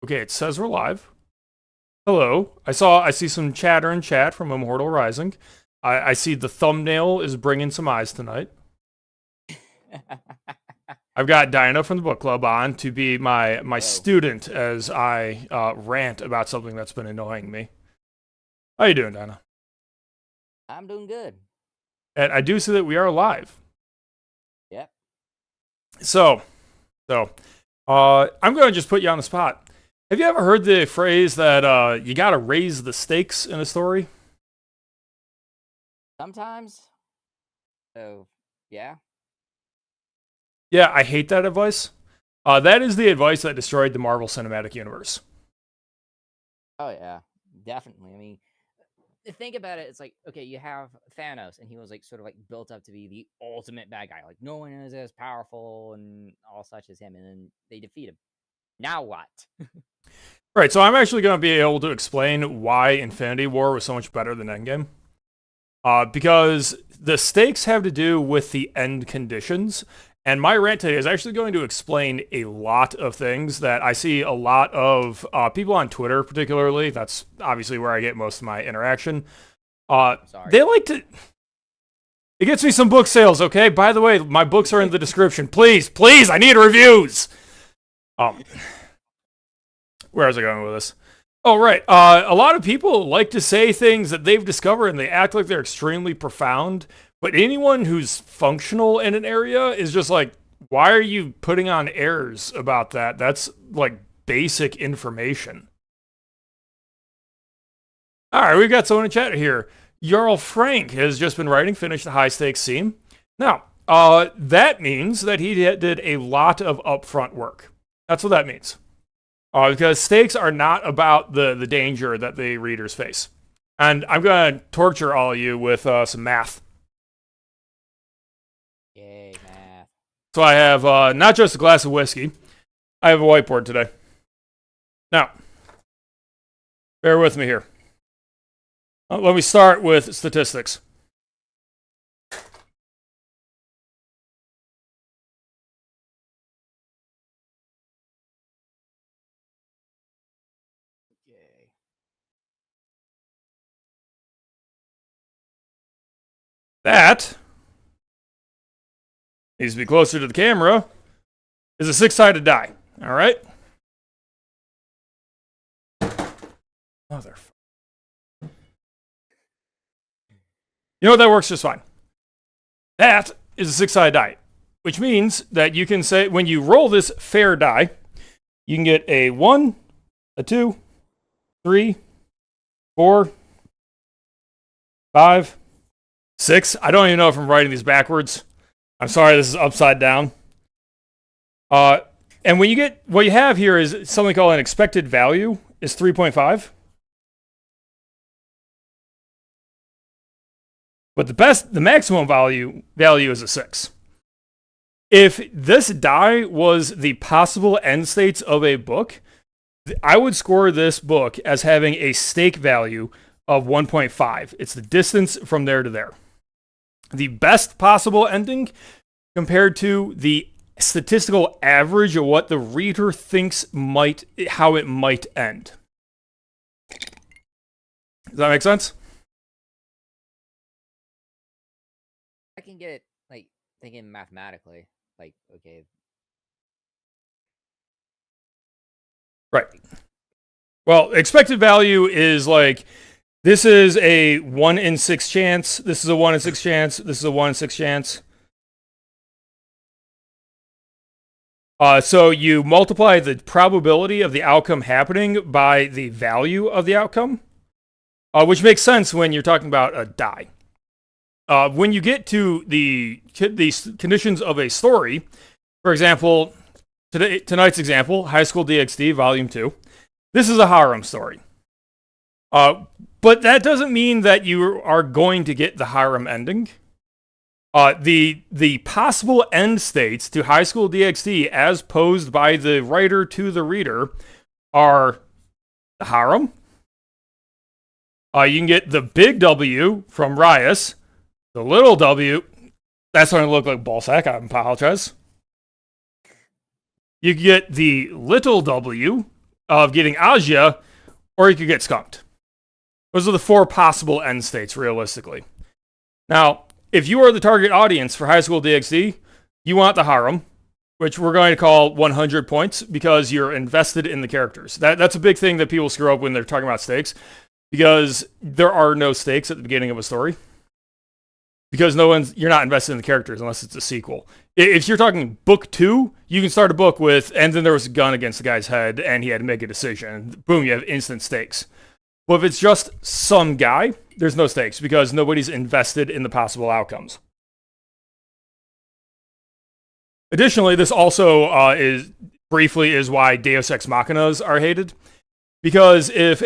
Okay, it says we're live. Hello. I see some chatter in chat from Immortal Rising. I see the thumbnail is bringing some eyes tonight. I've got Dinah from the book club on to be my student as I rant about something that's been annoying me. How you doing, Dinah? I'm doing good. And I do see that we are live. Yep. So, I'm going to just put you on the spot. Have you ever heard the phrase that you got to raise the stakes in a story? Sometimes. So, yeah. Yeah, I hate that advice. That is the advice that destroyed the Marvel Cinematic Universe. Oh, yeah. Definitely. I mean, think about it. It's like, okay, you have Thanos, and he was like sort of like built up to be the ultimate bad guy. Like, no one is as powerful and all such as him. And then they defeat him. Now what? Right, so I'm actually going to be able to explain why Infinity War was so much better than Endgame. Because the stakes have to do with the end conditions. And my rant today is actually going to explain a lot of things that I see a lot of people on Twitter, particularly. That's obviously where I get most of my interaction. Sorry. They like to. It gets me some book sales, okay? By the way, my books are in the description. Please, I need reviews. Where was I going with this? Oh, right. A lot of people like to say things that they've discovered and they act like they're extremely profound. But anyone who's functional in an area is just like, why are you putting on airs about that? That's like basic information. All right, we've got someone in chat here. Jarl Frank has just been writing, finished the high stakes scene. Now, that means that he did a lot of upfront work. That's what that means. Because stakes are not about the danger that the readers face. And I'm going to torture all of you with some math. Yay, math. So I have not just a glass of whiskey, I have a whiteboard today. Now, bear with me here. Let me start with statistics. Yay. That needs to be closer to the camera, is a six-sided die. All right? Motherfucker. You know what? That works just fine. That is a six-sided die, which means that you can say, when you roll this fair die, you can get a 1, a 2, 3, 4, 5, 6. I don't even know if I'm writing these backwards. I'm sorry, this is upside down. And when you get, what you have here is something called an expected value is 3.5. But the maximum value is a 6. If this die was the possible end states of a book, I would score this book as having a stake value of 1.5. It's the distance from there to there. The best possible ending compared to the statistical average of what the reader thinks how it might end. Does that make sense? I can get it, like, thinking mathematically. Like, okay. Right. Well, expected value is like, this is a 1 in 6 chance, this is a 1 in 6 chance, this is a 1 in 6 chance. So you multiply the probability of the outcome happening by the value of the outcome, which makes sense when you're talking about a die. When you get to the conditions of a story, for example, tonight's example, High School DxD, Volume 2, this is a harem story. But that doesn't mean that you are going to get the harem ending. The possible end states to High School DxD, as posed by the writer to the reader, are the harem. You can get the big W from Rias. The little W, that's going to look like ballsack. I apologize. You get the little W of getting Aja, or you could get skunked. Those are the 4 possible end states, realistically. Now, if you are the target audience for High School DxD, you want the harem, which we're going to call 100 points because you're invested in the characters. That's a big thing that people screw up when they're talking about stakes, because there are no stakes at the beginning of a story. Because you're not invested in the characters unless it's a sequel. If you're talking book 2, you can start a book with, and then there was a gun against the guy's head, and he had to make a decision. Boom, you have instant stakes. But if it's just some guy, there's no stakes because nobody's invested in the possible outcomes. Additionally, this also is why Deus Ex Machinas are hated. Because if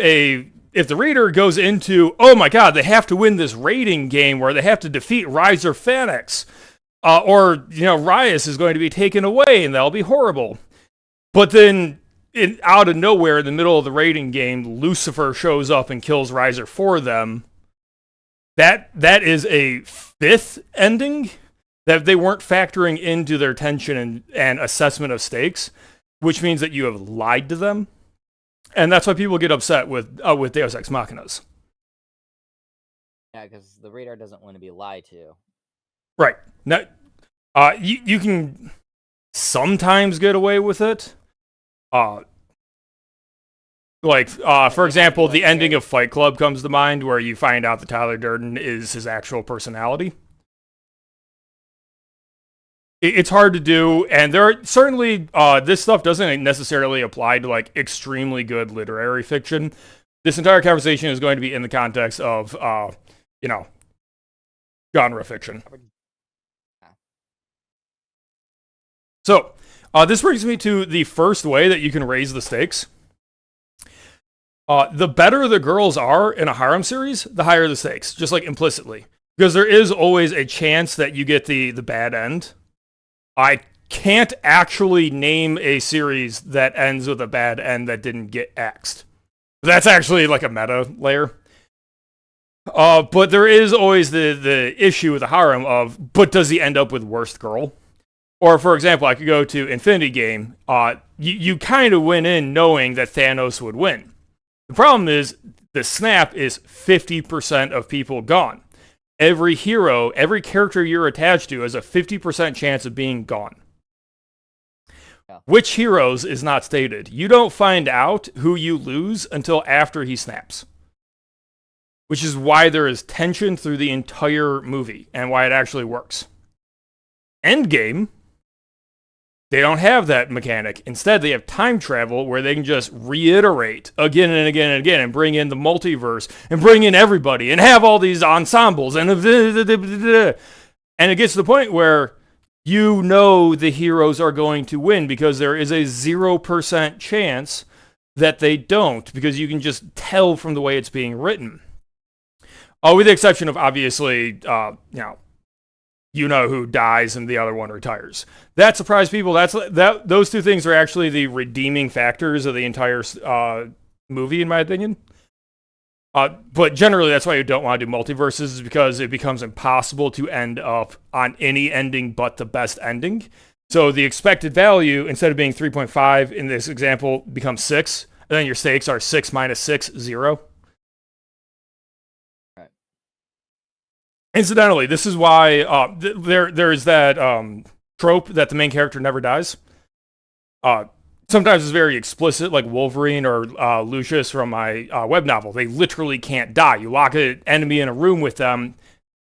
the reader goes into, oh my god, they have to win this raiding game where they have to defeat Riser Phanex, or, Rias is going to be taken away and that'll be horrible. But then, out of nowhere, in the middle of the raiding game, Lucifer shows up and kills Riser for them. That is a 5th ending that they weren't factoring into their tension and assessment of stakes, which means that you have lied to them. And that's why people get upset with Deus Ex Machinas. Yeah, because the reader doesn't want to be lied to. Right. Now, you can sometimes get away with it. For example, the ending of Fight Club comes to mind, where you find out that Tyler Durden is his actual personality. It's hard to do, and there are certainly this stuff doesn't necessarily apply to extremely good literary fiction. This entire conversation is going to be in the context of genre fiction. So this brings me to the first way that you can raise the stakes. The better the girls are in a harem series, the higher the stakes, just implicitly, because there is always a chance that you get the bad end. I can't actually name a series that ends with a bad end that didn't get axed. That's actually a meta layer. But there is always the issue with the harem of, but does he end up with worst girl? Or, for example, I could go to Infinity Game. You kind of went in knowing that Thanos would win. The problem is, the snap is 50% of people gone. Every hero, every character you're attached to has a 50% chance of being gone. Yeah. Which heroes is not stated. You don't find out who you lose until after he snaps. Which is why there is tension through the entire movie, and why it actually works. Endgame, they don't have that mechanic. Instead, they have time travel where they can just reiterate again and again and again and bring in the multiverse and bring in everybody and have all these ensembles and it gets to the point where the heroes are going to win because there is a 0% chance that they don't, because you can just tell from the way it's being written. With the exception of, obviously, who dies and the other one retires. That surprised people. Those two things are actually the redeeming factors of the entire movie, in my opinion. But generally, that's why you don't want to do multiverses, is because it becomes impossible to end up on any ending but the best ending. So the expected value, instead of being 3.5 in this example, becomes 6, and then your stakes are 6 minus 6, 0. Incidentally, this is why there is that trope that the main character never dies. Sometimes it's very explicit, like Wolverine or Lucius from my web novel. They literally can't die. You lock an enemy in a room with them,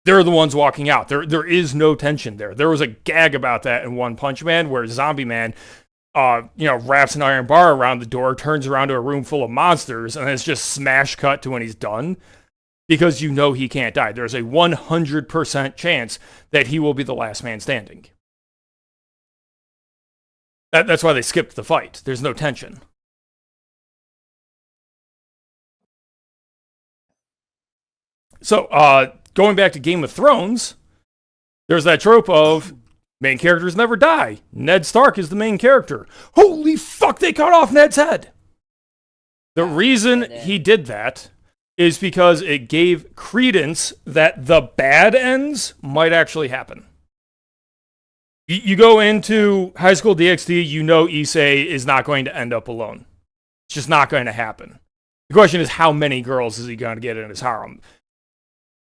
they're the ones walking out. There is no tension there. There was a gag about that in One Punch Man, where Zombie Man wraps an iron bar around the door, turns around to a room full of monsters, and it's just smash cut to when he's done. Because he can't die. There's a 100% chance that he will be the last man standing. That's why they skipped the fight. There's no tension. So, going back to Game of Thrones, there's that trope of main characters never die. Ned Stark is the main character. Holy fuck, they cut off Ned's head! The reason he did that is because it gave credence that the bad ends might actually happen. You go into High School DxD, Issei is not going to end up alone. It's just not going to happen. The question is, how many girls is he going to get in his harem?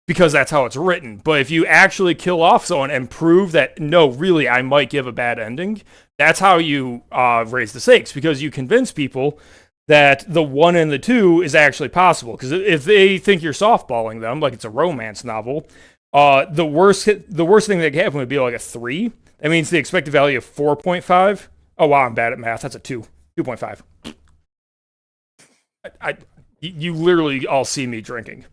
Because that's how it's written. But if you actually kill off someone and prove that, no, really, I might give a bad ending, that's how you raise the stakes, because you convince people that the 1 and the 2 is actually possible. Because if they think you're softballing them, like it's a romance novel, the worst thing that could happen would be like a 3. That means the expected value of 4.5. Oh, wow, I'm bad at math. That's a 2. 2.5. You literally all see me drinking.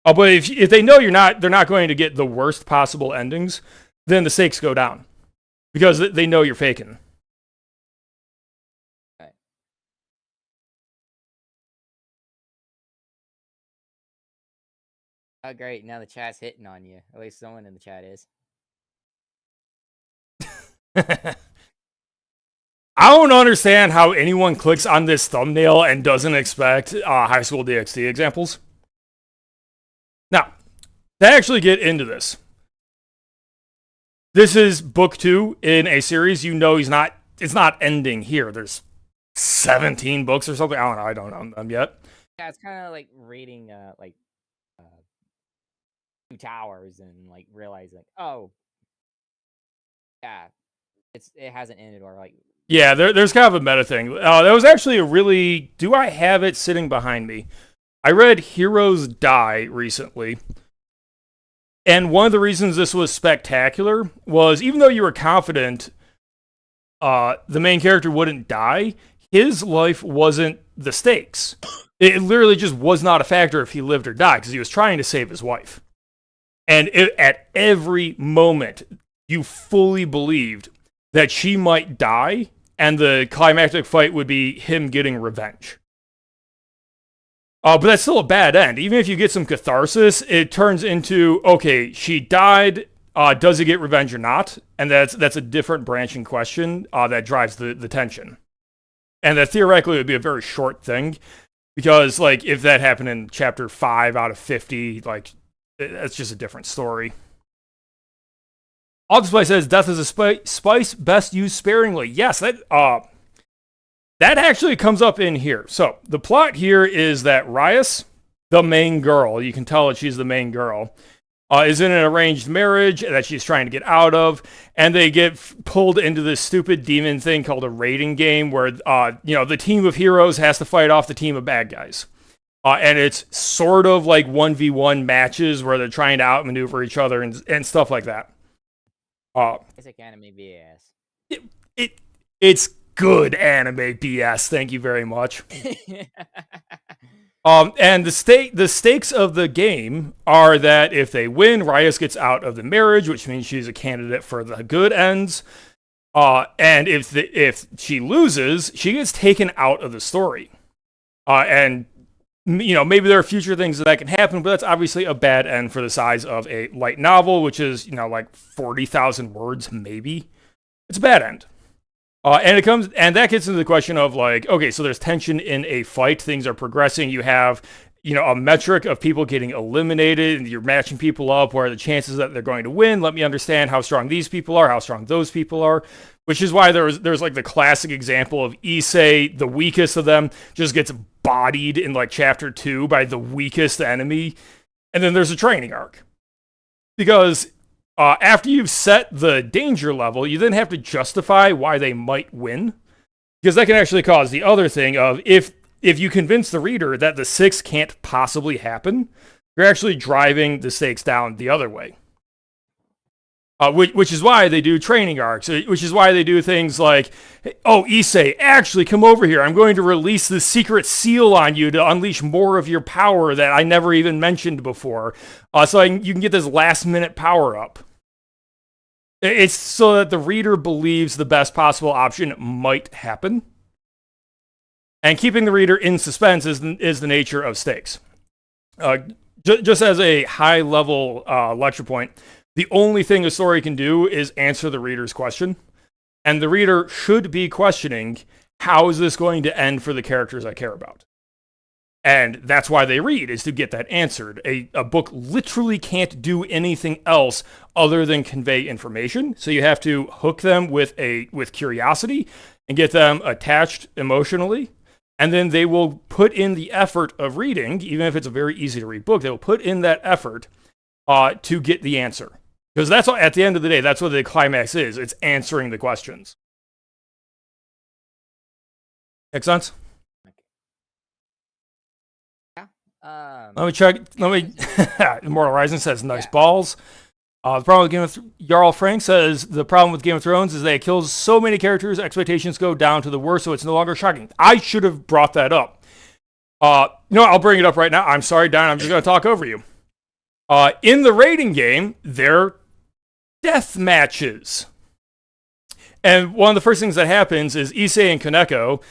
But if they know they're not going to get the worst possible endings, then the stakes go down. Because they know you're faking. Right. Oh, great. Now the chat's hitting on you. At least someone in the chat is. I don't understand how anyone clicks on this thumbnail and doesn't expect High School DxD examples. Now, to actually get into this, this is book 2 in a series. You know it's not ending here. There's 17 books or something. I don't know them yet. Yeah, it's kind of like reading Two Towers and like realizing, oh, yeah, it hasn't ended, or like. Yeah, there's kind of a meta thing. That was actually a really... Do I have it sitting behind me? I read Heroes Die recently, and one of the reasons this was spectacular was, even though you were confident the main character wouldn't die, his life wasn't the stakes. It literally just was not a factor if he lived or died, because he was trying to save his wife. And at every moment, you fully believed that she might die, and the climactic fight would be him getting revenge. But that's still a bad end. Even if you get some catharsis, it turns into, okay, she died, does he get revenge or not? And that's a different branching question that drives the tension. And that theoretically would be a very short thing, because like if that happened in chapter 5 out of 50, like that's just a different story. All Display says, death is a spice best used sparingly. Yes, that actually comes up in here. So the plot here is that Rias, the main girl, you can tell that she's the main girl, is in an arranged marriage that she's trying to get out of, and they get pulled into this stupid demon thing called a raiding game where the team of heroes has to fight off the team of bad guys. And it's sort of like 1v1 matches where they're trying to outmaneuver each other and stuff like that. It's like anime BS. It's good anime BS. Thank you very much. And the stakes of the game are that if they win, Rias gets out of the marriage, which means she's a candidate for the good ends. And if she loses, she gets taken out of the story. And maybe there are future things that can happen, but that's obviously a bad end for the size of a light novel, which is like 40,000 words, maybe. It's a bad end. And that gets into the question of like, okay, so there's tension in a fight, things are progressing, you have, a metric of people getting eliminated, and you're matching people up where the chances that they're going to win, let me understand how strong these people are, how strong those people are, which is why there's like the classic example of Issei, the weakest of them, just gets bodied in like chapter 2 by the weakest enemy, and then there's a training arc. Because after you've set the danger level, you then have to justify why they might win. Because that can actually cause the other thing of, if you convince the reader that the 6 can't possibly happen, you're actually driving the stakes down the other way. Which is why they do training arcs, which is why they do things like, oh, Issei, actually come over here. I'm going to release the secret seal on you to unleash more of your power that I never even mentioned before. So you can get this last minute power up. It's so that the reader believes the best possible option might happen. And keeping the reader in suspense is the nature of stakes. Just as a high-level lecture point, the only thing a story can do is answer the reader's question. And the reader should be questioning, how is this going to end for the characters I care about? And that's why they read, is to get that answered. A book literally can't do anything else other than convey information. So you have to hook them with curiosity and get them attached emotionally. and then they will put in the effort of reading, even if it's a very easy to read book, they will put in that effort to get the answer. Because that's at the end of the day, that's what the climax is. It's answering the questions. Make sense? Yeah. Let me check. Immortal Rising says nice balls. The problem with Game of Jarl Frank says the problem with Game of Thrones is that it kills so many characters, expectations go down to the worst, so it's no longer shocking. I should have brought that up. I'll bring it up right now. I'm sorry, Don. I'm just going to talk over you. In the raiding game, they're death matches. And one of the first things that happens is Issei and Kaneko,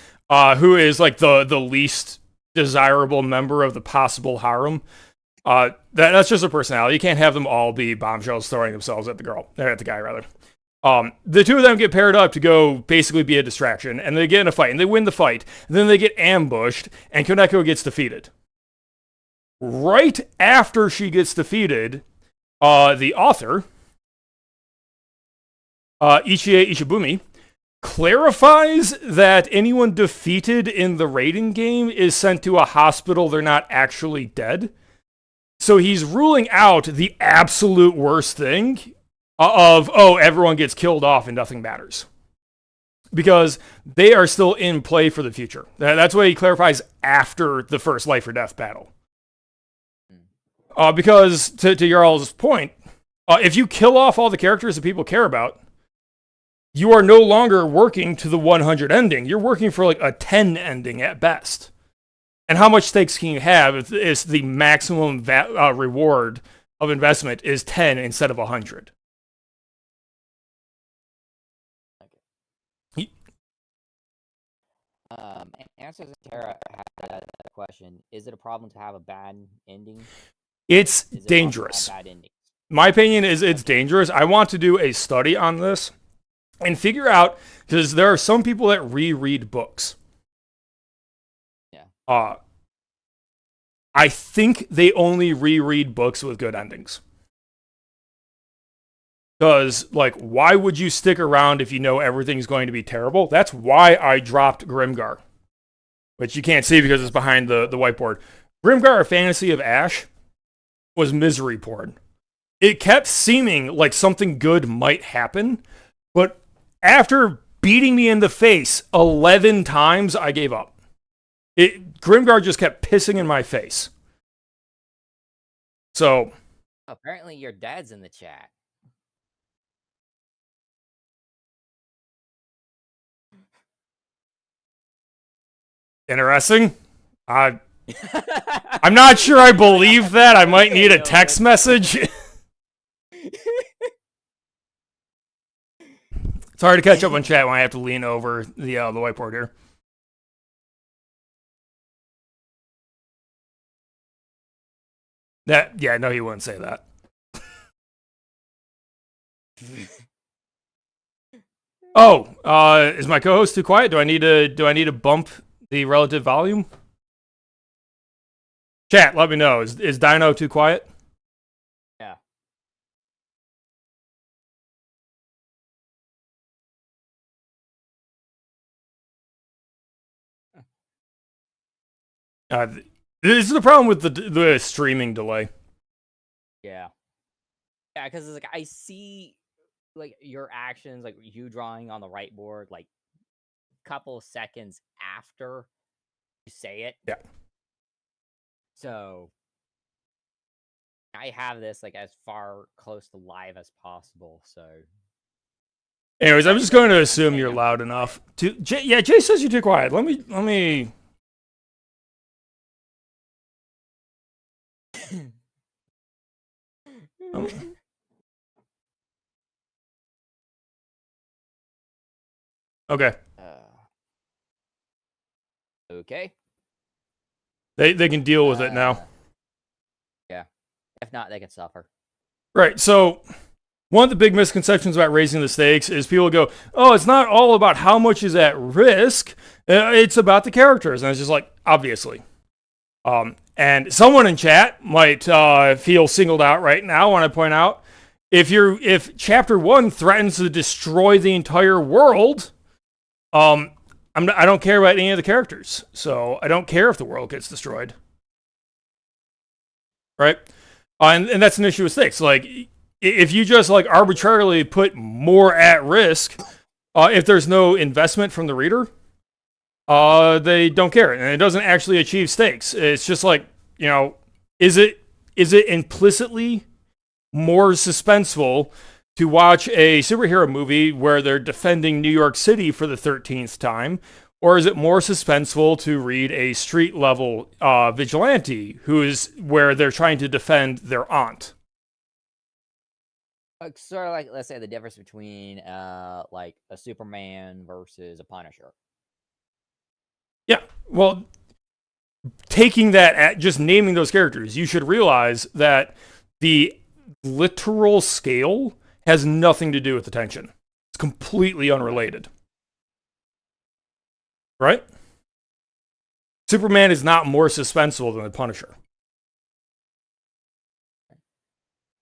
who is like the least desirable member of the possible harem. That's just a personality. You can't have them all be bombshells throwing themselves at the guy rather. The two of them get paired up to go basically be a distraction, and they get in a fight, and they win the fight. And then they get ambushed, and Kaneko gets defeated. Right after she gets defeated, the author, Ichie Ishibumi, clarifies that anyone defeated in the raiding game is sent to a hospital. They're not actually dead. So he's ruling out the absolute worst thing of, everyone gets killed off and nothing matters. Because they are still in play for the future. That's what he clarifies after the first life or death battle. Because, to Jarl's point, if you kill off all the characters that people care about, you are no longer working to the 100 ending. You're working for like a 10 ending at best. And how much stakes can you have if the maximum reward of investment is 10 instead of 100? Answers Tara had that question. Is it a problem to have a bad ending? It's dangerous. My opinion is it's dangerous. I want to do a study on this and figure out, because there are some people that reread books. Yeah. I think they only reread books with good endings. Because, why would you stick around if you know everything's going to be terrible? That's why I dropped Grimgar. Which you can't see because it's behind the whiteboard. Grimgar, A Fantasy of Ash, was misery porn. It kept seeming like something good might happen, but after beating me in the face 11 times, I gave up. Grimgar just kept pissing in my face. So... apparently your dad's in the chat. Interesting. I'm not sure I believe that. I might need a text message. It's hard to catch up on chat when I have to lean over the whiteboard here. No, he wouldn't say that. Is my co-host too quiet? Do I need to bump the relative volume? Chat, let me know. Is Dino too quiet? Yeah. This is the problem with the streaming delay. Yeah. Yeah, because it's like I see your actions, like you drawing on the right board, like a couple of seconds after you say it. Yeah. So I have this as far close to live as possible. So anyways, I'm just going to assume you're loud enough. Jay says you're too quiet. Let me Okay. Okay. They can deal with it now. Yeah. If not, they can suffer. Right. So one of the big misconceptions about raising the stakes is people go, "Oh, it's not all about how much is at risk. It's about the characters." And it's just obviously. And someone in chat might feel singled out right now when I point out if chapter 1 threatens to destroy the entire world, I don't care about any of the characters, so I don't care if the world gets destroyed. Right? And that's an issue with stakes. Like, if you just like arbitrarily put more at risk, if there's no investment from the reader, they don't care, and it doesn't actually achieve stakes. It's just like, you know, is it implicitly more suspenseful to watch a superhero movie where they're defending New York City for the 13th time, or is it more suspenseful to read a street level vigilante who is where they're trying to defend their aunt? Like, sort of like, let's say, the difference between like a Superman versus a Punisher. Yeah, well, taking that at just naming those characters, you should realize that the literal scale has nothing to do with the tension. It's completely unrelated. Right? Superman is not more suspenseful than the Punisher.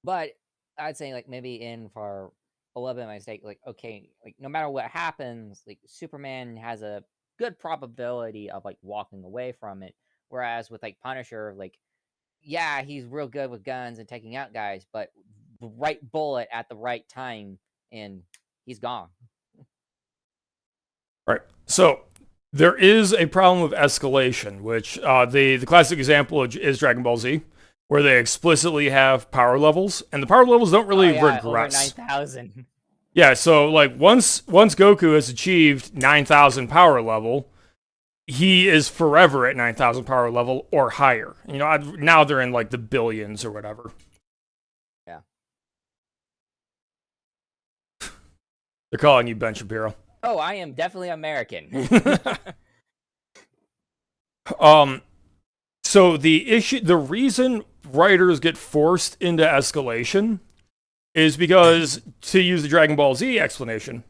But I'd say, like, maybe in for a little bit of my mistake, like, okay, like, no matter what happens, like, Superman has a good probability of, like, walking away from it. Whereas with, like, Punisher, like, yeah, he's real good with guns and taking out guys, but the right bullet at the right time, and he's gone. Right. So there is a problem with escalation, which the classic example is Dragon Ball Z, where they explicitly have power levels, and the power levels don't really regress. Over 9,000. Yeah, so like once Goku has achieved 9,000 power level, he is forever at 9,000 power level or higher. You know, now they're in like the billions or whatever. Yeah. They're calling you Ben Shapiro. Oh, I am definitely American. So the reason writers get forced into escalation is because, to use the Dragon Ball Z explanation,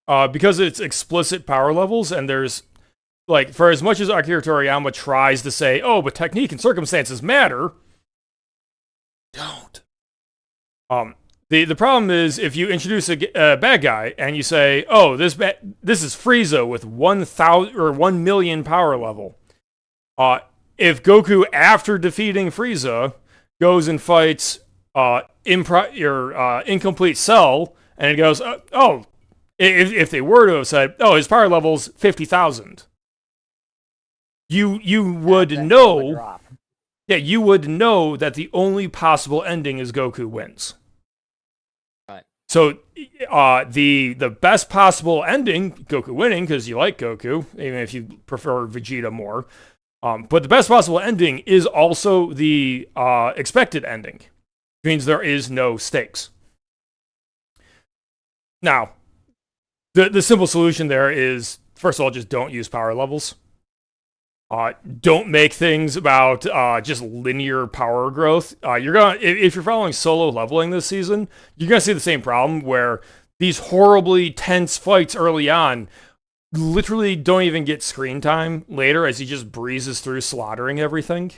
because it's explicit power levels, and there's, like, for as much as Akira Toriyama tries to say, oh, but technique and circumstances matter, don't. The problem is, if you introduce a bad guy and you say, oh, this is Frieza with 1,000 or 1 million power level. If Goku, after defeating Frieza, goes and fights incomplete Cell, and it goes, if they were to have said, oh, his power level's 50,000, you would know. Yeah, you would know that the only possible ending is Goku wins. Right. So the best possible ending, Goku winning, because you like Goku, even if you prefer Vegeta more. But the best possible ending is also the expected ending. It means there is no stakes. Now, the simple solution there is, first of all, just don't use power levels. Don't make things about just linear power growth. If you're following solo leveling this season, you're gonna see the same problem where these horribly tense fights early on literally don't even get screen time later as he just breezes through slaughtering everything.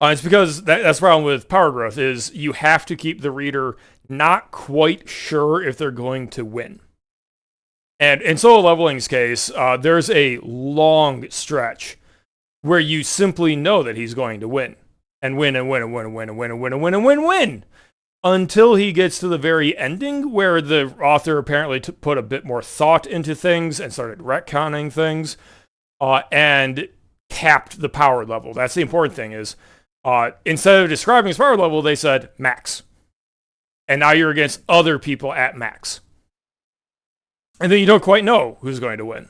It's because that's the problem with power growth, is you have to keep the reader not quite sure if they're going to win. And in solo leveling's case, there's a long stretch where you simply know that he's going to win. And win and win and win and win and win and win and win and win. Until he gets to the very ending, where the author apparently put a bit more thought into things and started retconning things, and capped the power level. That's the important thing, is instead of describing his power level, they said max. And now you're against other people at max. And then you don't quite know who's going to win.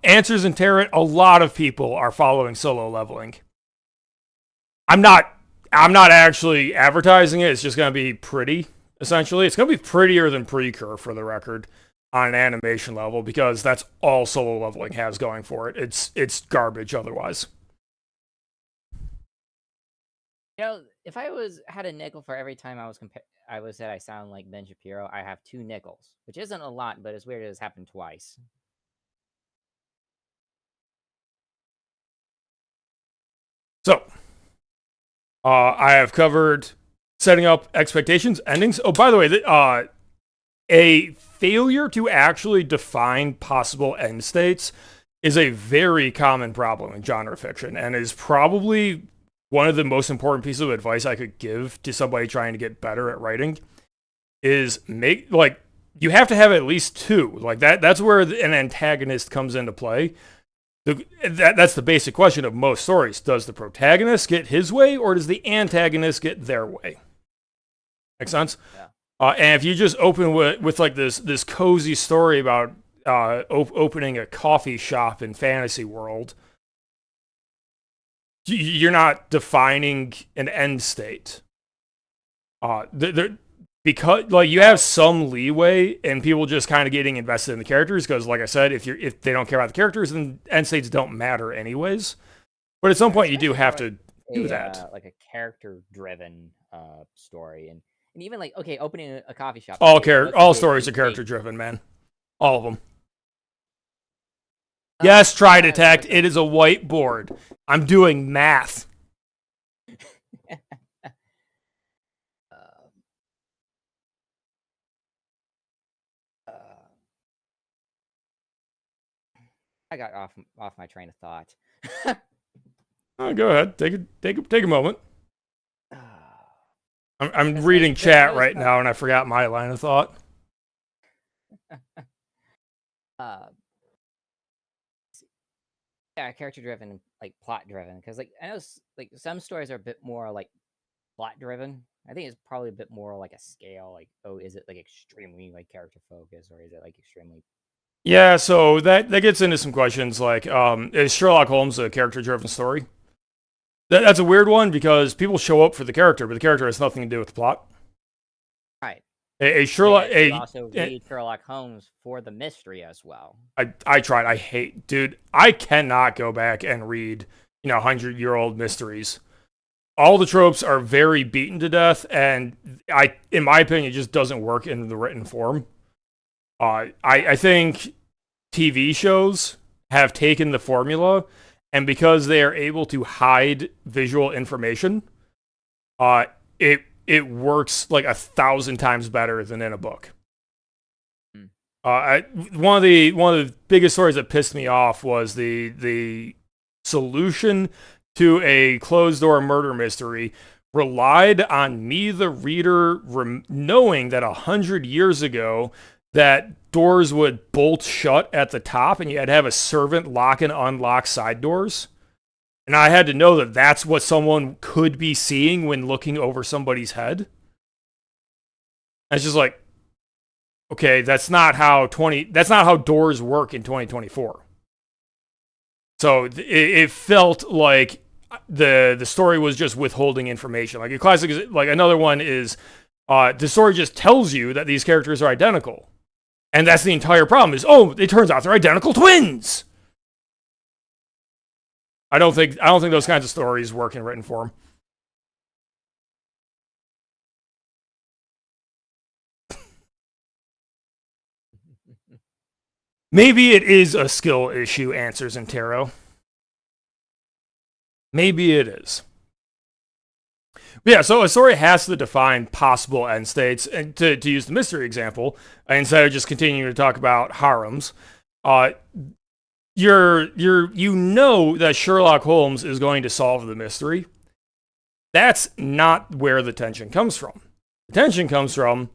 Answers in Terran, a lot of people are following solo leveling. I'm not actually advertising it. It's just going to be pretty, essentially. It's going to be prettier than Precure, for the record, on an animation level, because that's all solo leveling has going for it. It's garbage otherwise. You know, if I had a nickel for every time I was said I sound like Ben Shapiro, I have 2 nickels, which isn't a lot, but it's weird it has happened twice. So, I have covered setting up expectations, endings. Oh, by the way, a failure to actually define possible end states is a very common problem in genre fiction, and is probably one of the most important pieces of advice I could give to somebody trying to get better at writing. Is you have to have at least two. Like that's where an antagonist comes into play. That's the basic question of most stories. Does the protagonist get his way, or does the antagonist get their way? Make sense? Yeah. And if you just open with like this cozy story about opening a coffee shop in fantasy world, you're not defining an end state. Because like you have some leeway and people just kind of getting invested in the characters, because like I said, if they don't care about the characters, then end states don't matter anyways. But at some point you do have to do that. Like a character driven story, and even like, okay, opening a coffee shop. All stories are character driven, man. All of them. Yes, try detect. It is a whiteboard. I'm doing math. I got off my train of thought. Oh, go ahead. Take a moment. I'm reading chat right now, and I forgot my line of thought. Yeah, character driven and like plot driven, because like I know like some stories are a bit more like plot driven. I think it's probably a bit more like a scale. Like, oh, is it like extremely like character focused, or is it like extremely? Yeah, so that gets into some questions like, is Sherlock Holmes a character-driven story? That's a weird one, because people show up for the character, but the character has nothing to do with the plot. Right. You also read Sherlock Holmes for the mystery as well. I tried. Dude, I cannot go back and read 100-year-old mysteries. All the tropes are very beaten to death, and in my opinion, it just doesn't work in the written form. I think TV shows have taken the formula, and because they are able to hide visual information, it works like 1,000 times better than in a book. One of the biggest stories that pissed me off was the solution to a closed door murder mystery relied on me, the reader, knowing that 100 years ago that doors would bolt shut at the top, and you had to have a servant lock and unlock side doors. And I had to know that that's what someone could be seeing when looking over somebody's head. And it's just like, okay, that's not how doors work in 2024. So it felt like the story was just withholding information. Like a classic, like another one is the story just tells you that these characters are identical. And that's the entire problem is, it turns out they're identical twins. I don't think those kinds of stories work in written form. Maybe it is a skill issue, answers in tarot. Maybe it is. Yeah, so a story has to define possible end states, and to use the mystery example, instead of just continuing to talk about harems, you know that Sherlock Holmes is going to solve the mystery. That's not where the tension comes from. The tension comes from,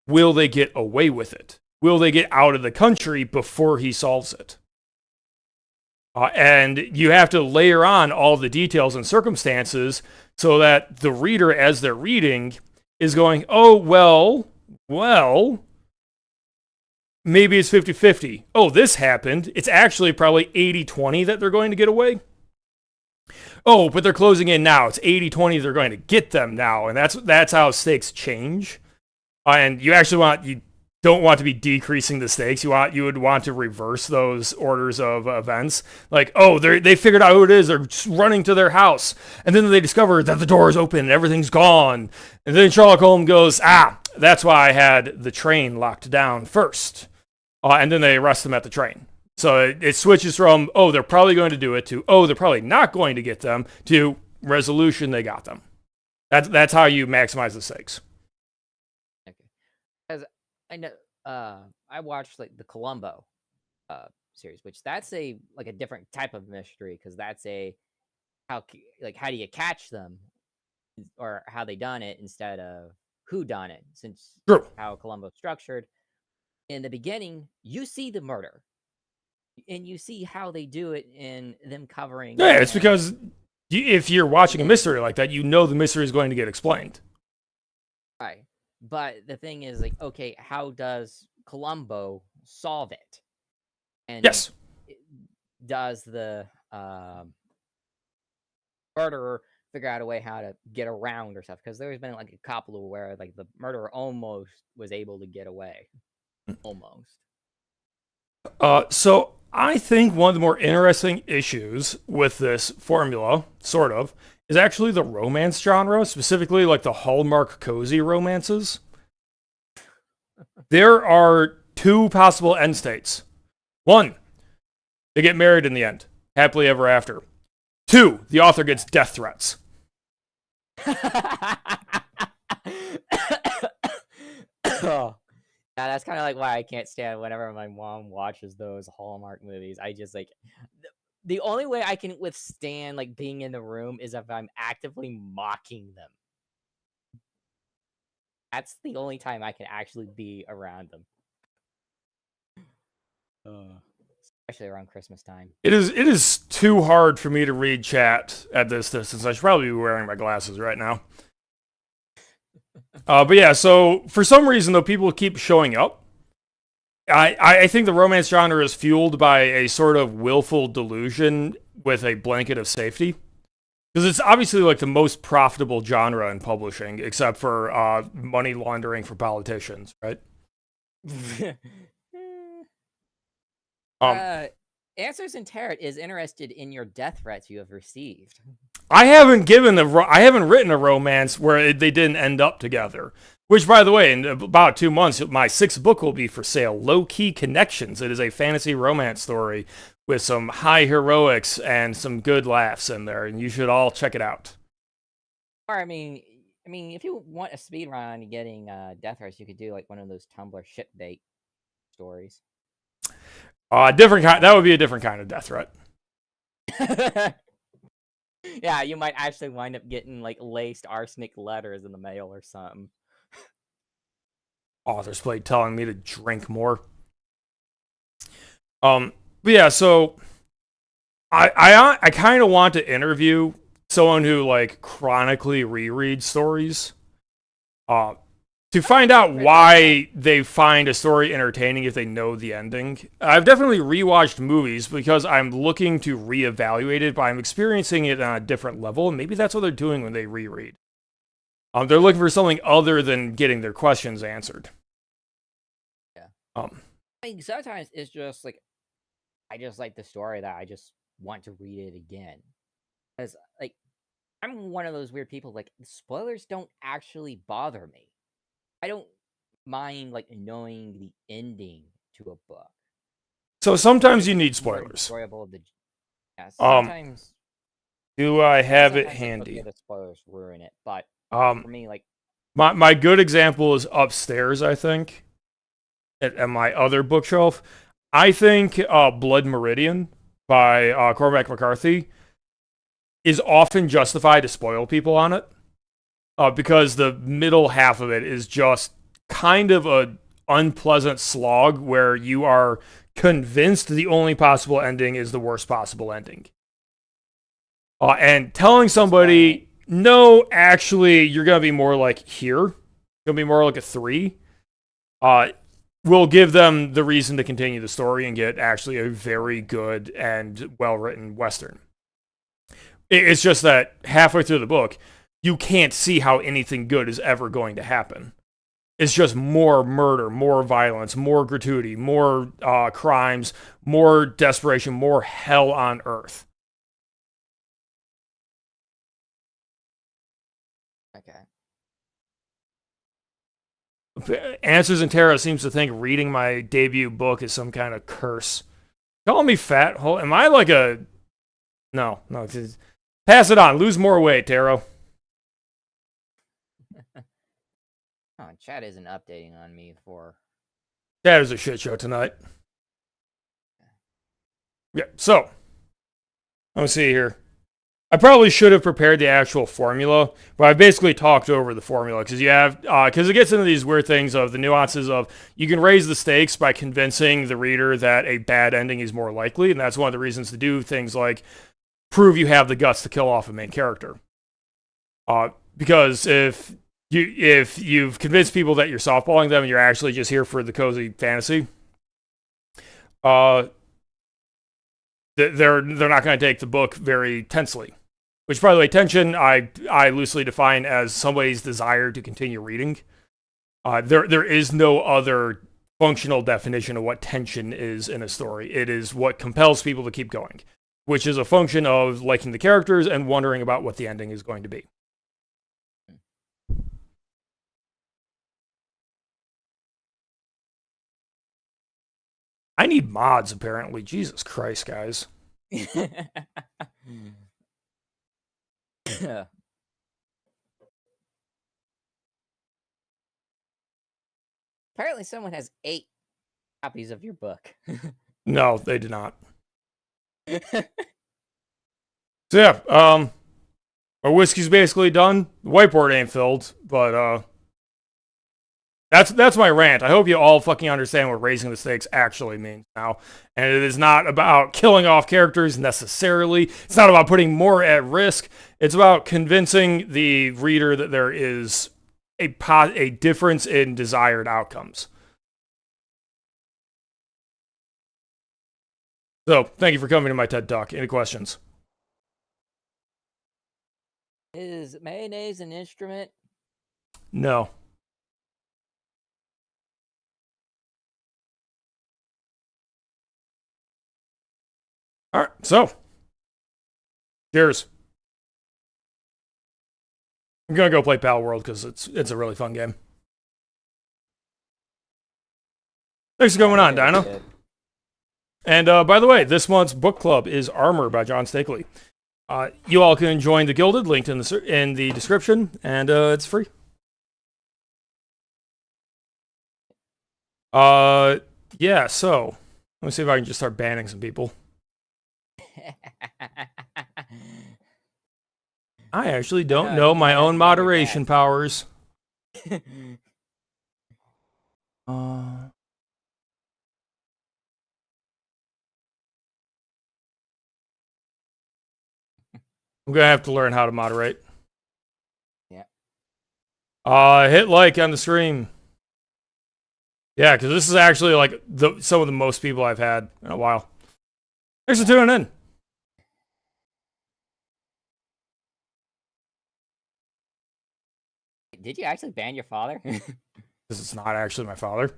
will they get away with it? Will they get out of the country before he solves it? And you have to layer on all the details and circumstances so that the reader, as they're reading, is going, oh, well, maybe it's 50-50. Oh, this happened. It's actually probably 80-20 that they're going to get away. Oh, but they're closing in now. It's 80-20 they're going to get them now. And that's how stakes change. And you don't want to be decreasing the stakes. You would want to reverse those orders of events. Like, oh, they figured out who it is. They're running to their house. And then they discover that the door is open and everything's gone. And then Sherlock Holmes goes, that's why I had the train locked down first. And then they arrest them at the train. So it switches from, they're probably going to do it, to, they're probably not going to get them, to resolution, they got them. That's how you maximize the stakes. Okay. As I know, I watched like the Columbo series, which that's a like a different type of mystery because that's a how do you catch them or how they done it instead of who done it, since True. how Columbo's structured. In the beginning, you see the murder and you see how they do it in them covering Yeah, it's and because if you're watching a then mystery like that, you know the mystery is going to get explained. right. But the thing is, like, okay, how does Columbo solve it? And Yes. does the murderer figure out a way how to get around or stuff? Because there's been like a couple of where like the murderer almost was able to get away, almost. So I think one of the more interesting issues with this formula, sort of, is actually the romance genre, specifically like the Hallmark cozy romances. There are two possible end states. One, they get married in the end, happily ever after. Two, the author gets death threats. Oh, yeah, that's kind of like why I can't stand whenever my mom watches those Hallmark movies. I just like the only way I can withstand like being in the room is if I'm actively mocking them. That's the only time I can actually be around them. Especially around Christmas time. It is too hard for me to read chat at this distance. I should probably be wearing my glasses right now. But yeah, so for some reason though, people keep showing up. I think the romance genre is fueled by a sort of willful delusion with a blanket of safety. Because it's obviously like the most profitable genre in publishing, except for money laundering for politicians, right? Answers in Tarot is interested in your death threats you have received. I haven't written a romance where they didn't end up together. Which, by the way, in about 2 months, my 6th book will be for sale. Low Key Connections. It is a fantasy romance story with some high heroics and some good laughs in there, and you should all check it out. Or I mean, if you want a speed run getting death threats, you could do like one of those Tumblr shit bait stories. Different kind. That would be a different kind of death threat. Yeah, you might actually wind up getting like laced arsenic letters in the mail or something. Authors play telling me to drink more. But yeah, so I kind of want to interview someone who like chronically rereads stories, to find out why they find a story entertaining if they know the ending. I've definitely rewatched movies because I'm looking to reevaluate it, but I'm experiencing it on a different level, and maybe that's what they're doing when they reread. They're looking for something other than getting their questions answered. Yeah. I mean, sometimes it's just like I just like the story that I just want to read it again. Because like I'm one of those weird people, like spoilers don't actually bother me. I don't mind like knowing the ending to a book. So sometimes you need spoilers. Enjoyable of the sometimes. Do I have it sometimes it's handy? okay, the spoilers ruin it, but for me, like my good example is upstairs, I think, at my other bookshelf. I think Blood Meridian by Cormac McCarthy is often justified to spoil people on it, because the middle half of it is just kind of a unpleasant slog where you are convinced the only possible ending is the worst possible ending. And telling somebody, no, actually, you're going to be more like here, going to be more like a 3, will give them the reason to continue the story and get actually a very good and well-written Western. It's just that halfway through the book, you can't see how anything good is ever going to happen. It's just more murder, more violence, more gratuity, more crimes, more desperation, more hell on earth. okay. Answers in Terra seems to think reading my debut book is some kind of curse. Calling me fat? Am I like a... No. Pass it on. Lose more weight, Taro. Oh, chat isn't updating on me for. That is a shit show tonight. Yeah, so let me see here. I probably should have prepared the actual formula, but I basically talked over the formula because you have because it gets into these weird things of the nuances of you can raise the stakes by convincing the reader that a bad ending is more likely, and that's one of the reasons to do things like prove you have the guts to kill off a main character. Because if you've convinced people that you're softballing them and you're actually just here for the cozy fantasy, they're not going to take the book very tensely. Which, by the way, tension I loosely define as somebody's desire to continue reading. There is no other functional definition of what tension is in a story. It is what compels people to keep going, which is a function of liking the characters and wondering about what the ending is going to be. I need mods, apparently. Jesus Christ, guys. Apparently, someone has 8 copies of your book. No, they did not. So yeah, our whiskey's basically done. The whiteboard ain't filled, but that's my rant. I hope you all fucking understand what raising the stakes actually means now. And it is not about killing off characters necessarily. It's not about putting more at risk. It's about convincing the reader that there is a difference in desired outcomes. So, thank you for coming to my TED Talk. Any questions? Is mayonnaise an instrument? No. All right, so cheers. I'm gonna go play Pal World because it's a really fun game. Thanks for coming on, Dino. And by the way, this month's book club is Armor by John Stakely. You all can join the Gilded, linked in the description, and it's free. Yeah. So let me see if I can just start banning some people. I actually don't know my own moderation powers. I'm gonna have to learn how to moderate. Yeah. Hit like on the stream. Yeah, because this is actually like some of the most people I've had in a while. Thanks for tuning in. Did you actually ban your father? Because it's not actually my father.